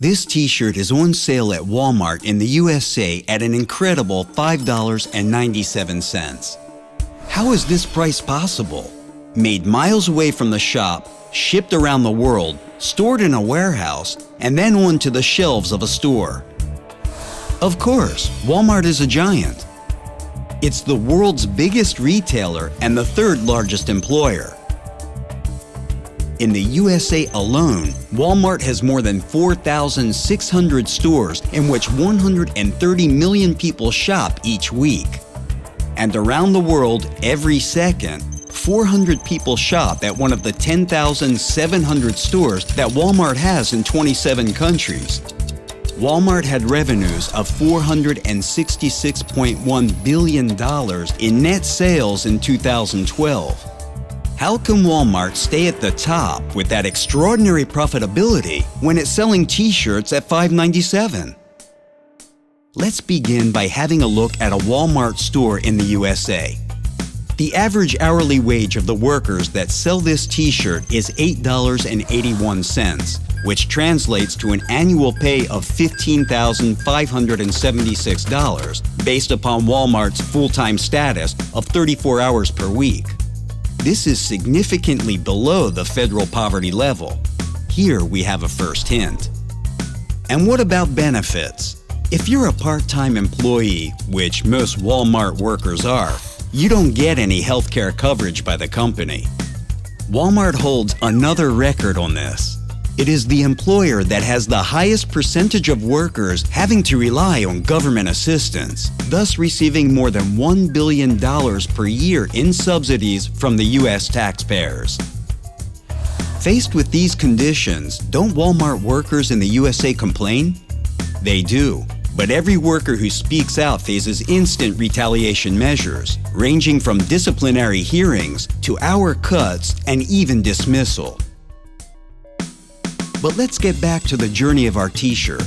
This t-shirt is on sale at Walmart in the USA at an incredible $5.97. How is this price possible? Made miles away from the shop, shipped around the world, stored in a warehouse, and then onto the shelves of a store. Of course, Walmart is a giant. It's the world's biggest retailer and the third largest employer. In the USA alone, Walmart has more than 4,600 stores in which 130 million people shop each week. And around the world, every second, 400 people shop at one of the 10,700 stores that Walmart has in 27 countries. Walmart had revenues of $466.1 billion in net sales in 2012. How can Walmart stay at the top with that extraordinary profitability when it's selling t-shirts at $5.97? Let's begin by having a look at a Walmart store in the USA. The average hourly wage of the workers that sell this t-shirt is $8.81, which translates to an annual pay of $15,576 based upon Walmart's full-time status of 34 hours per week. This is significantly below the federal poverty level. Here we have a first hint. And what about benefits? If you're a part-time employee, which most Walmart workers are, you don't get any healthcare coverage by the company. Walmart holds another record on this. It is the employer that has the highest percentage of workers having to rely on government assistance, thus receiving more than $1 billion per year in subsidies from the U.S. taxpayers. Faced with these conditions, don't Walmart workers in the USA complain? They do, but every worker who speaks out faces instant retaliation measures, ranging from disciplinary hearings to hour cuts and even dismissal. But let's get back to the journey of our t-shirt.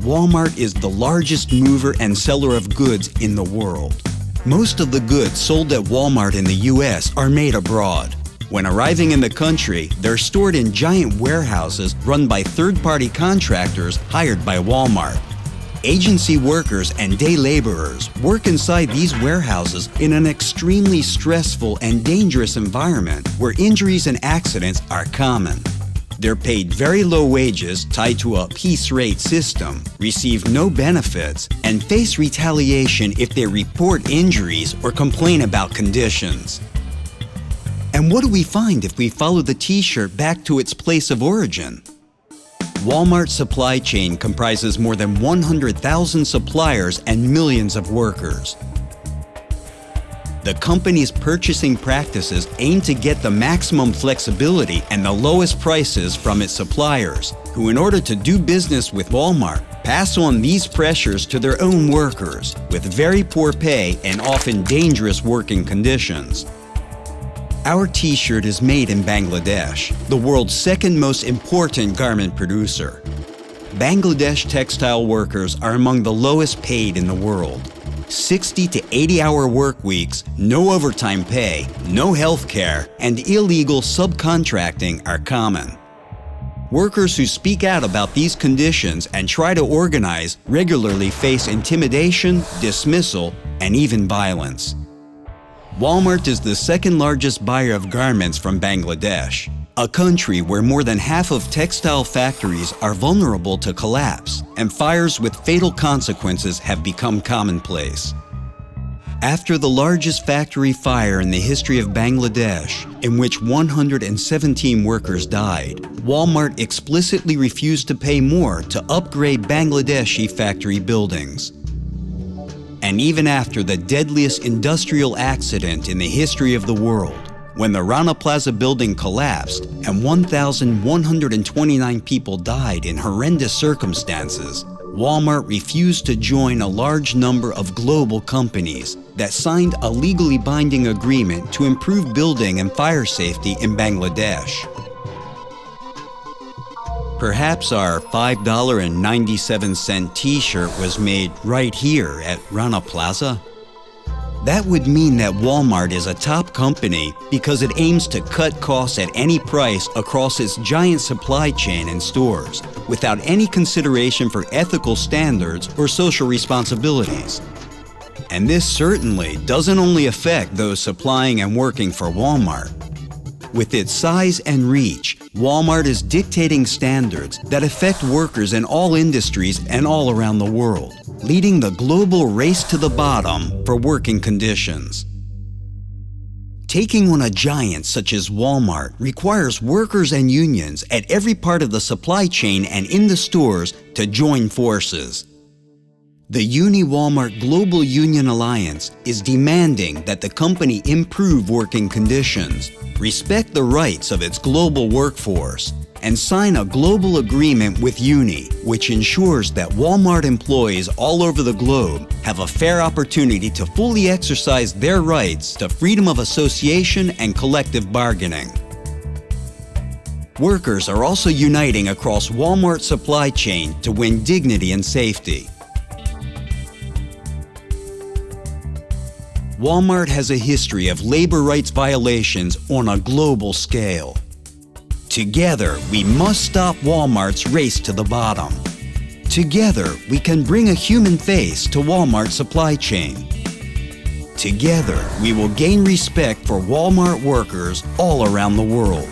Walmart is the largest mover and seller of goods in the world. Most of the goods sold at Walmart in the US are made abroad. When arriving in the country, they're stored in giant warehouses run by third-party contractors hired by Walmart. Agency workers and day laborers work inside these warehouses in an extremely stressful and dangerous environment where injuries and accidents are common. They're paid very low wages tied to a piece rate system, receive no benefits, and face retaliation if they report injuries or complain about conditions. And what do we find if we follow the t-shirt back to its place of origin? Walmart's supply chain comprises more than 100,000 suppliers and millions of workers. The company's purchasing practices aim to get the maximum flexibility and the lowest prices from its suppliers, who in order to do business with Walmart, pass on these pressures to their own workers with very poor pay and often dangerous working conditions. Our t-shirt is made in Bangladesh, the world's second most important garment producer. Bangladesh textile workers are among the lowest paid in the world. 60 to 80-hour work weeks, no overtime pay, no health care, and illegal subcontracting are common. Workers who speak out about these conditions and try to organize regularly face intimidation, dismissal, and even violence. Walmart is the second largest buyer of garments from Bangladesh, a country where more than half of textile factories are vulnerable to collapse, and fires with fatal consequences have become commonplace. After the largest factory fire in the history of Bangladesh, in which 117 workers died, Walmart explicitly refused to pay more to upgrade Bangladeshi factory buildings. And even after the deadliest industrial accident in the history of the world, when the Rana Plaza building collapsed and 1,129 people died in horrendous circumstances, Walmart refused to join a large number of global companies that signed a legally binding agreement to improve building and fire safety in Bangladesh. Perhaps our $5.97 t-shirt was made right here at Rana Plaza? That would mean that Walmart is a top company because it aims to cut costs at any price across its giant supply chain and stores, without any consideration for ethical standards or social responsibilities. And this certainly doesn't only affect those supplying and working for Walmart. With its size and reach, Walmart is dictating standards that affect workers in all industries and all around the world, leading the global race to the bottom for working conditions. Taking on a giant such as Walmart requires workers and unions at every part of the supply chain and in the stores to join forces. The Uni-Walmart Global Union Alliance is demanding that the company improve working conditions, respect the rights of its global workforce, and sign a global agreement with Uni, which ensures that Walmart employees all over the globe have a fair opportunity to fully exercise their rights to freedom of association and collective bargaining. Workers are also uniting across Walmart's supply chain to win dignity and safety. Walmart has a history of labor rights violations on a global scale. Together, we must stop Walmart's race to the bottom. Together, we can bring a human face to Walmart's supply chain. Together, we will gain respect for Walmart workers all around the world.